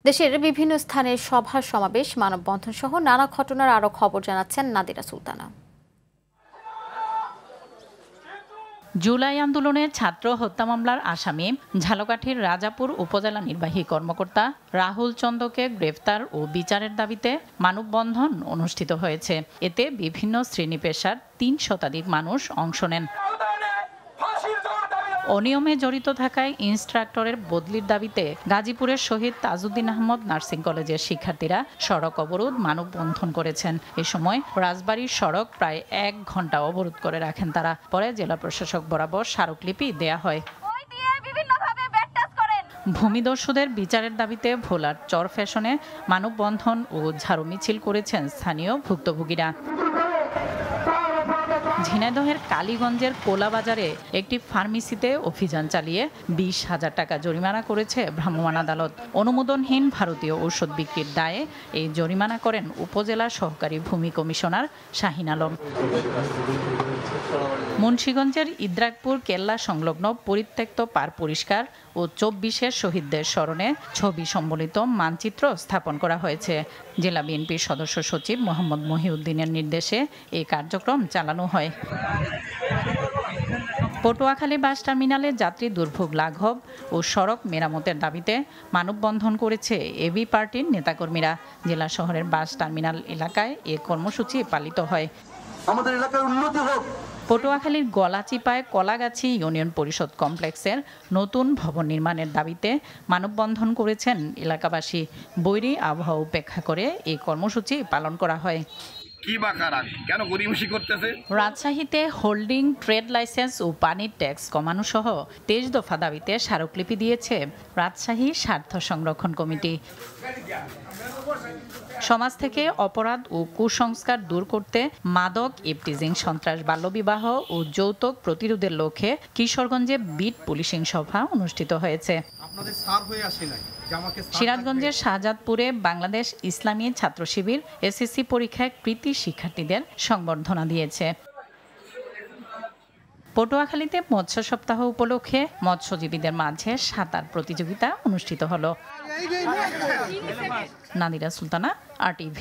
দেশের বিভিন্ন স্থানে সভা সমাবেশ, মানববন্ধন সহ নানা ঘটনার আরো খবর জানাচ্ছেন নাদিরা সুলতানা। জুলাই আন্দোলনে ছাত্র হত্যা মামলার আসামি ঝালকাঠির রাজাপুর উপজেলা নির্বাহী কর্মকর্তা রাহুল চন্দকে গ্রেফতার ও বিচারের দাবিতে মানববন্ধন অনুষ্ঠিত হয়েছে। এতে বিভিন্ন শ্রেণী পেশার ৩ শতাধিক মানুষ অংশ নেন। অনিয়মে জড়িত থাকায় ইন্সট্রাক্টরের বদলির দাবিতে গাজীপুরের শহীদ তাজউদ্দিন আহমদ নার্সিং কলেজের শিক্ষার্থীরা সড়ক অবরোধ মানববন্ধন করেছেন। এ সময় রাজবাড়ীর সড়ক প্রায় ১ ঘন্টা অবরোধ করে রাখেন তারা। পরে জেলা প্রশাসক বরাবর স্মারকলিপি দেয়া হয়। ভূমিদস্যুদের বিচারের দাবিতে ভোলার চর ফ্যাশনে মানববন্ধন ও ঝাড়ু মিছিল করেছেন স্থানীয় ভুক্তভোগীরা। ঝিনাইদহের কালীগঞ্জের কোলাবাজারে একটি ফার্মেসিতে অভিযান চালিয়ে ২০,০০০ টাকা জরিমানা করেছে ভ্রাম্যমাণ আদালত। অনুমোদনহীন ভারতীয় ঔষধ বিক্রির দায়ে এই জরিমানা করেন উপজেলা সহকারী ভূমি কমিশনার শাহিন আলম। মুন্সিগঞ্জের ইদ্রাকপুর কেল্লা সংলগ্ন পরিত্যক্ত পার পরিষ্কার ও ২৪-এর শহীদদের স্মরণে ছবি সম্বলিত মানচিত্র স্থাপন করা হয়েছে। জেলা বিএনপির সদস্য সচিব মোহাম্মদ মহিউদ্দিনের নির্দেশে এই কার্যক্রম চালানো হয়। পটুয়াখালী বাস টার্মিনালে যাত্রী দুর্ভোগ লাঘব ও সড়ক মেরামতের দাবিতে মানববন্ধন করেছে এবি পার্টির নেতাকর্মীরা। জেলা শহরের বাস টার্মিনাল এলাকায় এ কর্মসূচি পালিত হয়। আমাদের এলাকার উন্নতি হোক। পটুয়াখালীর গলাচিপায় কলাগাছি ইউনিয়ন পরিষদ কমপ্লেক্সের নতুন ভবন নির্মাণের দাবিতে মানববন্ধন করেছেন এলাকাবাসী। বৈরী আবহাওয়া উপেক্ষা করে এই কর্মসূচি পালন করা হয়। রাজশাহীতে হোল্ডিং, ট্রেড লাইসেন্স ও পানির ট্যাক্স কমানো সহ ২৩ দফা দাবিতে স্মারকলিপি দিয়েছে রাজশাহী স্বার্থ সংরক্ষণ কমিটি। সমাজ থেকে অপরাধ ও কুসংস্কার দূর করতে মাদক, ইভটিজিং, সন্ত্রাস, বাল্যবিবাহ ও যৌতুক প্রতিরোধের লক্ষ্যে কিশোরগঞ্জে বিট পুলিশিং সভা অনুষ্ঠিত হয়েছে। সিরাজগঞ্জের শাহজাদপুরে বাংলাদেশ ইসলামী ছাত্র শিবির এসএসসি পরীক্ষায় কৃতী শিক্ষার্থীদের সংবর্ধনা দিয়েছে। পটুয়াখালীতে মৎস্য সপ্তাহ উপলক্ষে মৎস্যজীবীদের মাঝে সাঁতার প্রতিযোগিতা অনুষ্ঠিত হলো। নাদিরা সুলতানা, RTV।